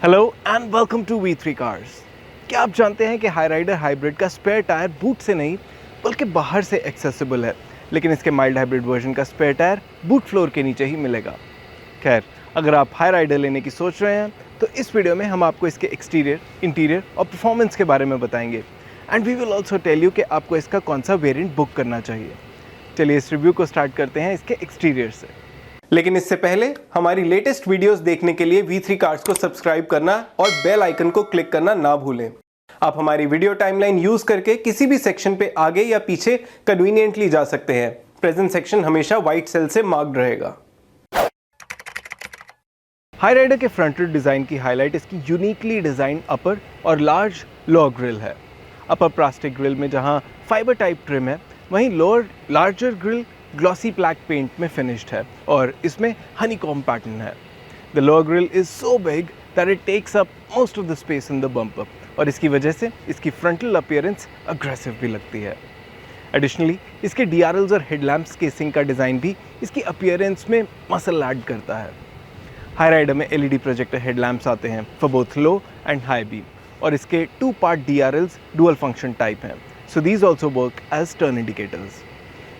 Hello and welcome to V3 cars. क्या आप जानते हैं कि हाईराइडर हाइब्रिड का स्पेयर टायर बूट से नहीं बल्कि बाहर से एक्सेसिबल है, लेकिन इसके माइल्ड हाइब्रिड वर्जन का स्पेयर टायर बूट फ्लोर के नीचे ही मिलेगा। खैर, अगर आप हाईराइडर लेने की सोच रहे हैं तो इस वीडियो में हम आपको इसके एक्सटीरियर, इंटीरियर और परफॉर्मेंस के बारे में बताएंगे and we will also tell you कि आपको इसका कौन सा वेरिएंट बुक करना चाहिए। चलिए इस रिव्यू को स्टार्ट करते हैं इसके एक्सटीरियर से। लेकिन इससे पहले हमारी लेटेस्ट वीडियोस देखने के लिए V3 कार्स को सब्सक्राइब करना और बेल आइकन को क्लिक करना ना भूलें। आप हमारी वीडियो टाइमलाइन यूज करके किसी भी सेक्शन पे आगे या पीछे कन्वीनियंटली जा सकते हैं। प्रेजेंट सेक्शन हमेशा व्हाइट सेल से मार्क्ड रहेगा। हाईराइडर के फ्रंटल डिजाइन की हाईलाइट इसकी यूनिकली डिजाइन अपर और लार्ज लोअर ग्रिल है। अपर प्लास्टिक ग्रिल में जहां फाइबर टाइप ट्रिम है, वहीं lower larger grille glossy black paint में फिनिश्ड है और इसमें हनीकॉम्ब पैटर्न है। The lower grille is so big that it takes up most of the space in the bumper और इसकी वजह से इसकी फ्रंटल अपीयरेंस अग्रेसिव भी लगती है। एडिशनली इसके DRLs और हेडलैम्प्स केसिंग का डिज़ाइन भी इसकी अपीयरेंस में मसल ऐड करता है। हाईराइडर में LED प्रोजेक्टर हेडलैम्प्स आते हैं for both low and high beam और इसके 2 part DRLs dual function type हैं, so these also work as turn indicators.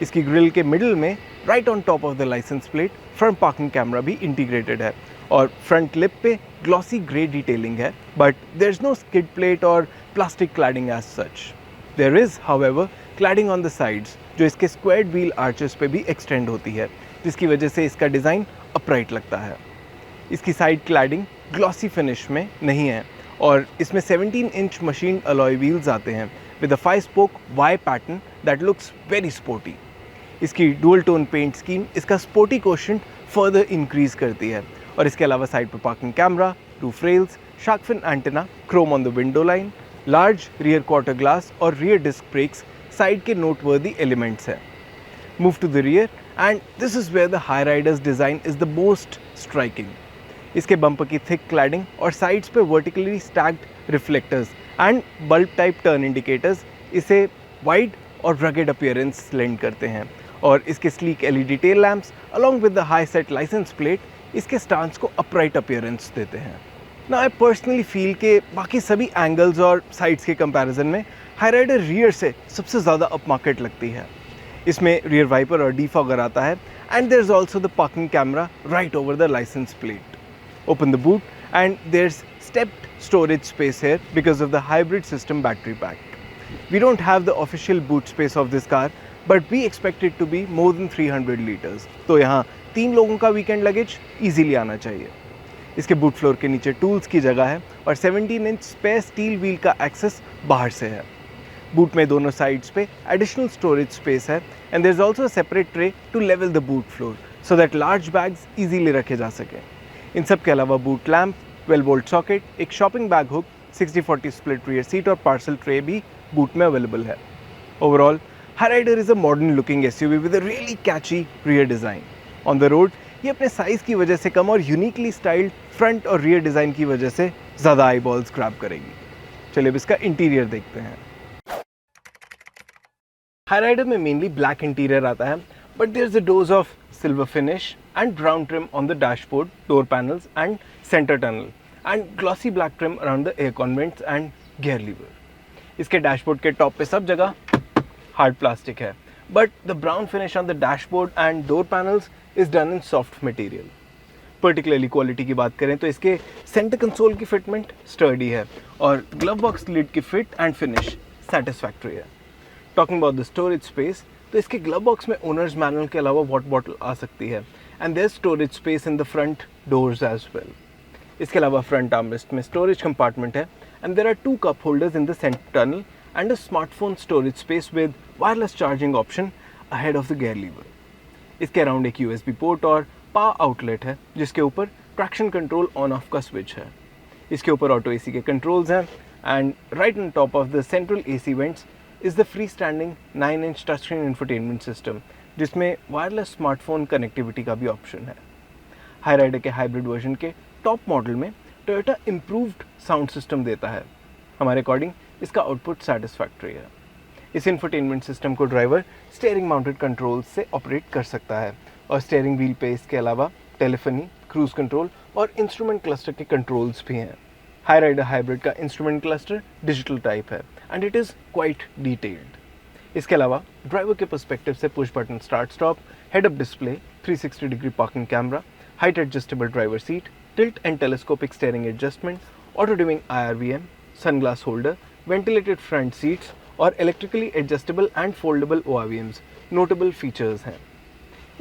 इसकी ग्रिल के मिडिल में right on top of the licence plate front parking camera भी integrated है और front lip पे ग्लॉसी ग्रे डिटेलिंग है, but there is no skid plate और plastic cladding as such. There is however cladding on the sides जो इसके squared wheel arches पे भी एक्सटेंड होती है, जिसकी वजह से इसका डिज़ाइन अपराइट लगता है। इसकी साइड क्लैडिंग ग्लॉसी फिनिश में नहीं है और इसमें 17 इंच मशीन अलॉय व्हील्स आते हैं with a 5-spoke Y pattern that looks very sporty. इसकी डुअल टोन पेंट स्कीम इसका स्पोर्टी कोशेंट फर्दर इंक्रीज करती है और इसके अलावा साइड पर parking camera, roof rails, shark fin antenna, chrome on the window line, large rear quarter glass और rear disc brakes side के नोटवर्दी एलिमेंट्स हैं। Move to the rear end this is where the Hyryder's design is the most striking. इसके bumper की thick cladding और sides पे vertically stacked reflectors and bulb type turn indicators इसे wide और rugged appearance lend करते हैं और इसके sleek LED tail lamps along with the high set licence plate इसके स्टांस को अपराइट अपीयरेंस देते हैं। ना आई पर्सनली फील के बाकी सभी एंगल्स और साइड्स के कंपैरिजन में हाईराइडर रियर से सबसे ज़्यादा अप मार्केट लगती है। इसमें रियर वाइपर और डिफॉगर आता है and there is also the parking camera right over the licence plate. Open the boot and there's stepped storage space here because of the hybrid system battery pack. We don't have the official boot space of this car, but we expect it to be more than 300 liters. तो यहाँ 3 लोगों का weekend luggage easily आना चाहिए। इसके boot floor के नीचे tools की जगह है और 17 इंच स्पेयर स्टील व्हील का एक्सेस बाहर से है। बूट में दोनों साइड्स पे एडिशनल स्टोरेज स्पेस है and there is also a separate tray to level the boot floor so that large bags easily रखे जा सकें। इन सब के अलावा बूट लैम्प, 12 वोल्ट सॉकेट, एक shopping bag hook, 60/40 split rear seat और पार्सल ट्रे भी बूट में अवेलेबल है। Overall Hyryder is a modern looking SUV with a really catchy rear design. On the road ये अपने साइज़ की वजह से कम और यूनिकली स्टाइल्ड फ्रंट और रियर डिज़ाइन की वजह से ज़्यादा आई बॉल्स ग्रैब करेगी। चलिए अब इसका इंटीरियर देखते हैं। हाईराइडर में मेनली ब्लैक इंटीरियर आता है, but there's a dose of silver finish and brown trim on the dashboard, door panels and center tunnel and glossy black trim around the air vents and gear lever. इसके dashboard के top पे सब जगह hard plastic है, but the brown finish on the dashboard and door panels is done in soft material. Particularly quality की बात करें तो इसके सेंटर कंसोल की फिटमेंट स्टर्डी है और ग्लव बॉक्स लिड की फिट एंड फिनिश सेटिस्फैक्टरी है। Talking about the storage space, तो इसके ग्लव बॉक्स में ओनर्स मैनुअल के अलावा वाटर बॉटल आ सकती है and there storage space in the front doors as well. इसके अलावा फ्रंट आर्मरेस्ट में स्टोरेज कंपार्टमेंट है and there are 2 cup holders in the centre tunnel and a smartphone storage space with wireless charging option ahead of the gear liver. इसके around एक USB port और power outlet है जिसके ऊपर traction control on off का switch है। इसके ऊपर ऑटो AC के कंट्रोल्स हैं and right on top of the central AC vents is the free standing 9 inch touch screen infotainment system जिसमें वायरलेस स्मार्टफोन कनेक्टिविटी का भी ऑप्शन है। हाईराइडर के हाइब्रिड वर्जन के टॉप मॉडल में टोयोटा इम्प्रूव्ड साउंड सिस्टम देता है। हमारे अकॉर्डिंग इसका आउटपुट सेटिस्फैक्टरी है। इस इंफोटेनमेंट सिस्टम को ड्राइवर स्टीयरिंग माउंटेड कंट्रोल्स से ऑपरेट कर सकता है और स्टीयरिंग व्हील पे इसके अलावा टेलीफोनी, क्रूज कंट्रोल और इंस्ट्रूमेंट क्लस्टर के कंट्रोल्स भी हैं। हाई राइडर हाइब्रिड का इंस्ट्रूमेंट क्लस्टर डिजिटल टाइप है and it is quite detailed. इसके अलावा ड्राइवर के पर्सपेक्टिव से push button start stop, head up display, 360 degree parking camera, height adjustable driver seat, tilt and telescopic steering adjustment, auto dimming IRVM, sunglass holder, ventilated front seats और electrically adjustable and foldable ORVMs notable features हैं।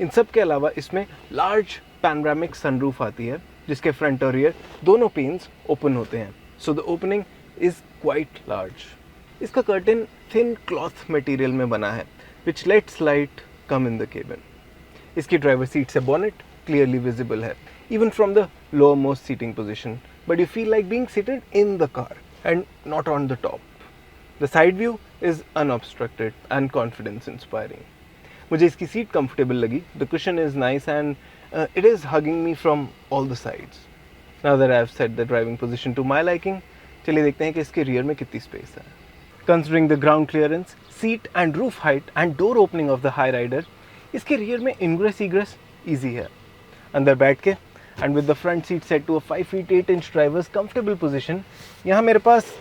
इन सब के अलावा इसमें large panoramic sunroof आती है जिसके फ्रंट और रियर दोनों पेन्स ओपन होते हैं, so the opening is quite large. इसका कर्टेन थिन क्लॉथ मटेरियल में बना है which lets light come in the cabin. इसकी ड्राइवर सीट से बॉनेट क्लियरली विजिबल है even from the lowermost seating position, but you feel like being seated in the car and not on the top. The side view is unobstructed and confidence inspiring. मुझे इसकी seat comfortable लगी, the cushion is nice and it is hugging me from all the sides. Now that I have set the driving position to my liking, चलिए देखते हैं कि इसके rear में कितनी space है। Considering the ground clearance, seat and roof height and door opening of the high rider, इसके rear में ingress egress easy है। अंदर बैठ के and with the front seat set to a 5 feet 8 inch driver's comfortable position, यहाँ मेरे पास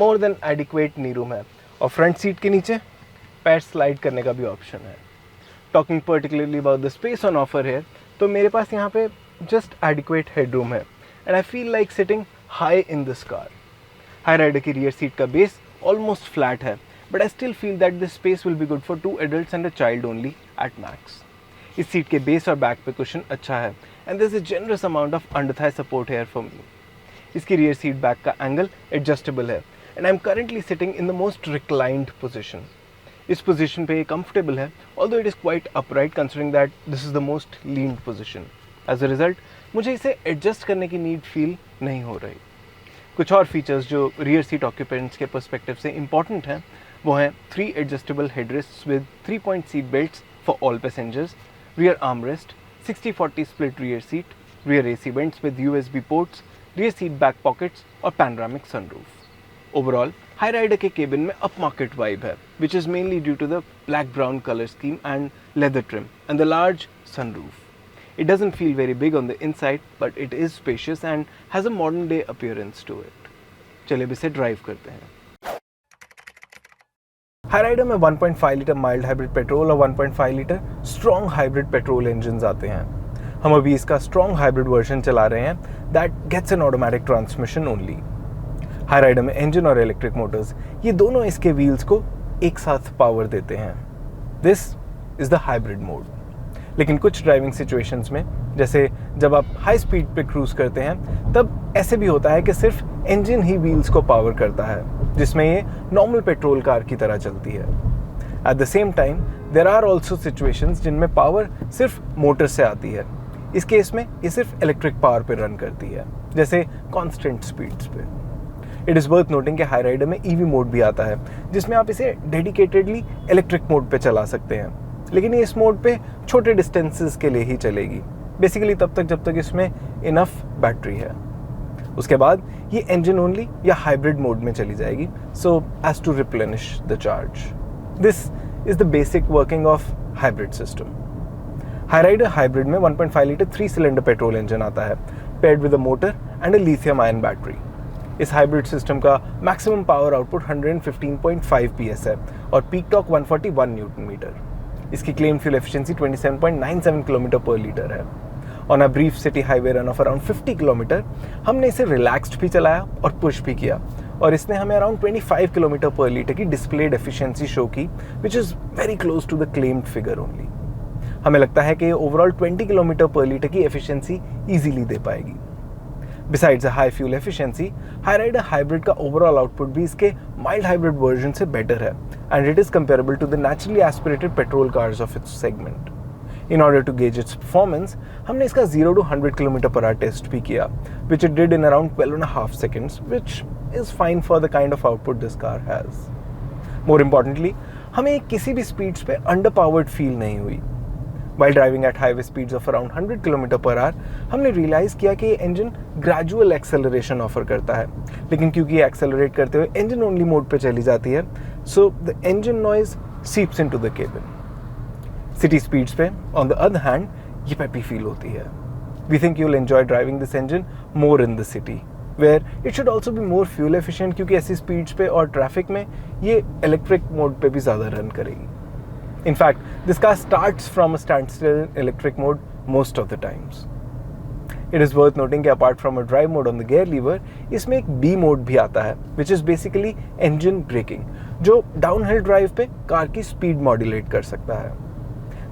more than adequate knee room है और front seat के नीचे पैर स्लाइड करने का भी ऑप्शन है। Talking particularly about the space on offer here, तो मेरे पास यहाँ पे just adequate headroom है and I feel like sitting high in this car. High rider की rear seat का base almost flat है, but I still feel that this space will be good for 2 adults and a child only at max. इस seat के base और back पे cushion अच्छा है and there is a generous amount of under thigh support here for me. इसकी rear seat back का angle adjustable है and I am currently sitting in the most reclined position. इस position पे ये comfortable है although it is quite upright considering that this is the most leaned position. As a result मुझे इसे adjust करने की need feel नहीं हो रही। कुछ और फीचर्स जो रियर सीट ऑक्यूपेंट्स के पर्सपेक्टिव से इंपॉर्टेंट हैं वो हैं 3 adjustable headrests with 3-point seat belts for all passengers, rear armrest, 60-40 split rear seat, rear AC vents with USB ports, rear seat back pockets और panoramic sunroof. Overall, high rider के cabin में upmarket vibe है, which is mainly due to the black brown color scheme and leather trim and the large sunroof. It doesn't feel very big on the inside, but it is spacious and has a modern day appearance to it. चलिए अब इसे drive करते हैं। High rider में 1.5 litre mild hybrid petrol और 1.5 litre strong hybrid petrol engine आते हैं। हम अभी इसका स्ट्रॉन्ग हाइब्रिड वर्जन चला रहे हैं that gets an automatic transmission only. Hyryder में इंजन और इलेक्ट्रिक मोटर्स ये दोनों इसके व्हील्स को एक साथ पावर देते हैं। This is the hybrid mode. लेकिन कुछ ड्राइविंग सिचुएशंस में जैसे जब आप हाई स्पीड पे क्रूज करते हैं तब ऐसे भी होता है कि सिर्फ इंजन ही व्हील्स को पावर करता है, जिसमें ये नॉर्मल पेट्रोल कार की तरह चलती है। At the same time there are also situations जिनमें पावर सिर्फ मोटर से आती है। इस केस में ये सिर्फ इलेक्ट्रिक पावर पे रन करती है, जैसे कॉन्स्टेंट स्पीड्स पे। इट इज़ वर्थ नोटिंग कि हाई राइडर में EV मोड भी आता है जिसमें आप इसे डेडिकेटेडली इलेक्ट्रिक मोड पे चला सकते हैं, लेकिन ये इस मोड पे छोटे डिस्टेंसेस के लिए ही चलेगी, बेसिकली तब तक जब तक इसमें इनफ बैटरी है। उसके बाद ये इंजन ओनली या हाइब्रिड मोड में चली जाएगी, so as to replenish the charge. This is the basic working of hybrid system. Hyryder hybrid में 1.5 लीटर 3 सिलेंडर पेट्रोल इंजन आता है paired with a motor and a lithium ion battery. इस hybrid system का maximum power output 115.5 PS है और peak torque 141 newton metre. इसकी claim fuel efficiency 27.97 kilometre per litre है। On a brief city highway run of around 50 kilometre हमने इसे relaxed भी चलाया और पुश भी किया और इसने हमें अराउंड 25 किलोमीटर पर लीटर की डिस्प्लेड एफिशिएंसी शो की, which is very close to the claimed figure only. हमें लगता है कि ये ओवरऑल 20 किलोमीटर पर लीटर की एफिशिएंसी ईजिली दे पाएगी। Besides a high fuel efficiency, Hyryder hybrid का ओवरऑल आउटपुट भी इसके माइल्ड हाइब्रिड वर्जन से बेटर है and it is comparable to the naturally aspirated petrol cars of its segment. In order to gauge its performance, हमने इसका 0 to 100 km/h test भी किया, which it did in around 12.5 seconds, which is fine for the kind of output this car has. More importantly, हमें किसी भी speeds पे underpowered feel नहीं हुई। While driving at highway speeds of around 100 km/h, हमने realise किया कि ये इंजन ग्रेजुअल एक्सेलरेशन ऑफर करता है, लेकिन क्योंकि ये एक्सेलरेट करते हुए इंजन ओनली मोड पे चली जाती है, so the engine noise seeps into the cabin. City speeds पे ऑन द अदर हैंड ये पेपी फील होती है। We think you will enjoy driving this engine more in the city where it should also be more fuel efficient, क्योंकि ऐसी speeds पे और traffic में ये इलेक्ट्रिक मोड पे भी ज़्यादा रन करेगी। In fact this car starts from a standstill electric mode most of the times. It is worth noting कि apart from a drive mode on the gear lever, इसमें एक B mode भी आता है, which is basically engine braking, जो downhill drive पे car की speed modulate कर सकता है।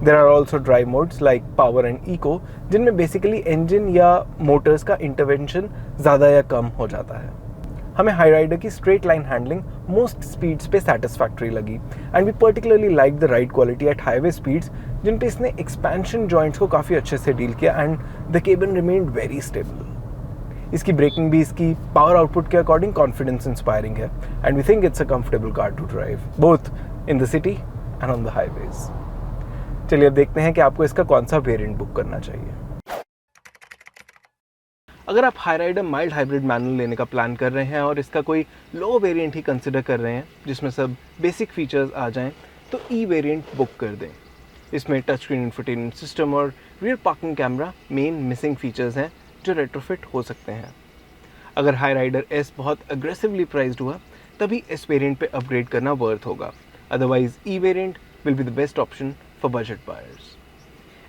There are also drive modes like Power and Eco, जिनमें बेसिकली इंजन या मोटर्स का इंटरवेंशन ज़्यादा या कम हो जाता है। हमें हाई राइडर की straight line handling most speeds पे सेटिस्फैक्ट्री लगी, and we particularly like the ride quality at highway speeds, जिन पे इसने एक्सपेंशन जॉइंट्स को काफ़ी अच्छे से डील किया and the cabin remained very stable. इसकी ब्रेकिंग भी इसकी पावर आउटपुट के अकॉर्डिंग कॉन्फिडेंस इंस्पायरिंग है, and we think it's a comfortable car to drive both in the city and on the highways. चलिए अब देखते हैं कि आपको इसका कौन सा वेरिएंट बुक करना चाहिए। अगर आप Hyryder mild hybrid manual लेने का प्लान कर रहे हैं और इसका कोई लो वेरिएंट ही कंसिडर कर रहे हैं जिसमें सब बेसिक फीचर्स आ जाएं, तो ई वेरिएंट बुक कर दें। इसमें टच स्क्रीन इंफोटेनमेंट सिस्टम और rear parking camera main missing features हैं जो रेट्रोफिट हो सकते हैं। अगर हाई राइडर एस बहुत अग्रेसिवली प्राइस्ड हुआ, तभी इस वेरिएंट पे अपग्रेड करना वर्थ होगा। Otherwise E variant will be the best option for budget buyers.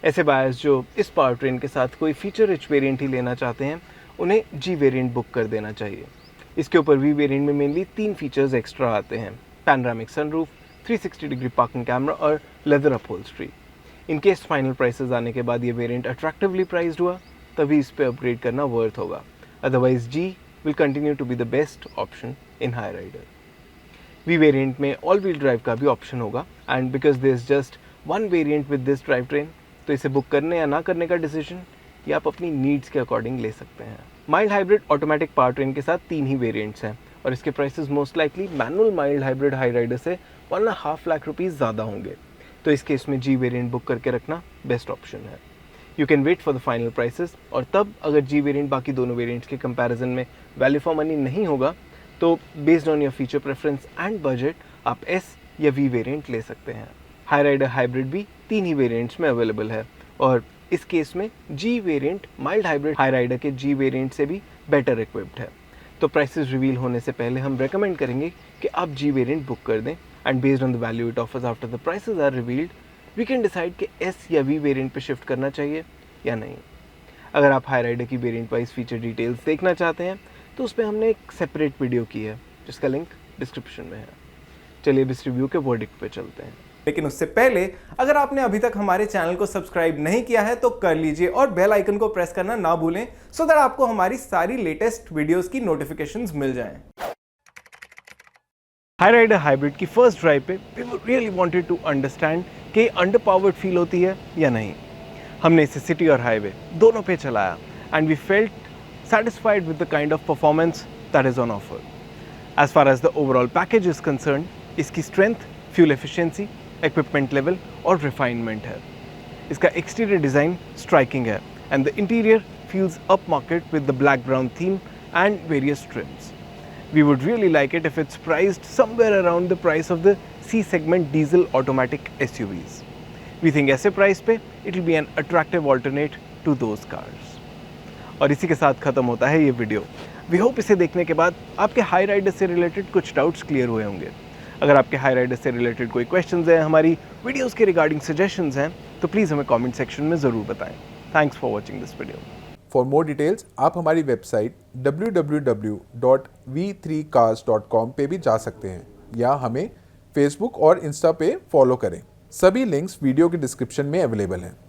ऐसे बायर्स जो इस पावर ट्रेन के साथ कोई फीचर रिच वेरिएंट ही लेना चाहते हैं, उन्हें जी वेरिएंट बुक कर देना चाहिए। इसके ऊपर वी वेरिएंट में मेनली 3 फीचर्स एक्स्ट्रा आते हैं: panoramic sunroof, 360 degree parking camera और leather upholstery. In case final prices आने के बाद ये वेरिएंट अट्रैक्टिवली प्राइस्ड हुआ, तभी इस पे अपग्रेड करना वर्थ होगा। Otherwise G will continue to be the best option in Hyryder. V variant में ऑल व्हील ड्राइव का भी ऑप्शन होगा, and because there is just one variant with this drive train, तो इसे book करने या ना करने का डिसीजन ये आप अपनी नीड्स के अकॉर्डिंग ले सकते हैं। Mild hybrid automatic power train के साथ 3 ही वेरिएंट्स हैं, और इसके prices most likely manual mild hybrid Hyryder से 1.5 लाख रुपीज़ ज़्यादा होंगे, तो इस केस में जी वेरिएंट बुक करके रखना बेस्ट ऑप्शन है। You can wait for the final prices, और तब अगर जी वेरिएंट बाकी दोनों वेरिएंट्स के कंपैरिजन में वैल्यू फॉर मनी नहीं होगा, तो based on your feature preference and budget आप एस या वी वेरिएंट ले सकते हैं। हाई राइडर हाइब्रिड भी 3 ही वेरिएंट्स में अवेलेबल है, और इस केस में G variant mild hybrid Hyryder के जी वेरिएंट से भी बेटर इक्विप्ड है। तो प्राइसेस रिवील होने से पहले हम रेकमेंड करेंगे कि आप जी वेरिएंट बुक कर दें, and based on the value it offers after the prices are revealed, we can decide कि एस या वी वेरिएंट पे शिफ्ट करना चाहिए या नहीं। अगर आप हाई राइडर की वेरिएंट वाइज फीचर डिटेल्स देखना चाहते हैं, तो उस पर हमने एक सेपरेट वीडियो की है, जिसका लिंक डिस्क्रिप्शन में है। चलिए अब इस रिव्यू के वर्डिक्ट पे चलते हैं। लेकिन उससे पहले अगर आपने अभी तक हमारे चैनल को सब्सक्राइब नहीं किया है तो कर लीजिए, और बेल आइकन को प्रेस करना ना भूलें, सो दैट आपको हमारी सारी लेटेस्ट वीडियोस की नोटिफिकेशंस मिल जाएं। हाई राइडर हाइब्रिड की फर्स्ट ड्राइव पे we really wanted to understand कि अंडर पावर्ड फील होती है या नहीं। हमने इसे सिटी और हाईवे दोनों पे चलाया, and we felt satisfied with the kind of performance that is on offer. As far as the overall package is concerned, इसकी strength, fuel efficiency, equipment level और refinement है। इसका exterior design striking है, and the interior feels upmarket with the black brown theme and various trims. We would really like it if it's priced somewhere around the price of the C segment diesel automatic SUVs. We think ऐसे price पे it will be an attractive alternate to those cars. और इसी के साथ ख़त्म होता है ये वीडियो। वी होप इसे देखने के बाद आपके हाई राइडर से रिलेटेड कुछ डाउट्स क्लियर हुए होंगे। अगर आपके हाई राइडर से रिलेटेड कोई क्वेश्चंस हैं, हमारी वीडियोस के रिगार्डिंग सजेशंस हैं, तो प्लीज़ हमें कमेंट सेक्शन में ज़रूर बताएं। Thanks for watching this video. For more details आप हमारी वेबसाइट www.v3cars.com पे भी जा सकते हैं, या हमें फेसबुक और इंस्टा पे फॉलो करें। सभी लिंक्स वीडियो के डिस्क्रिप्शन में अवेलेबल हैं।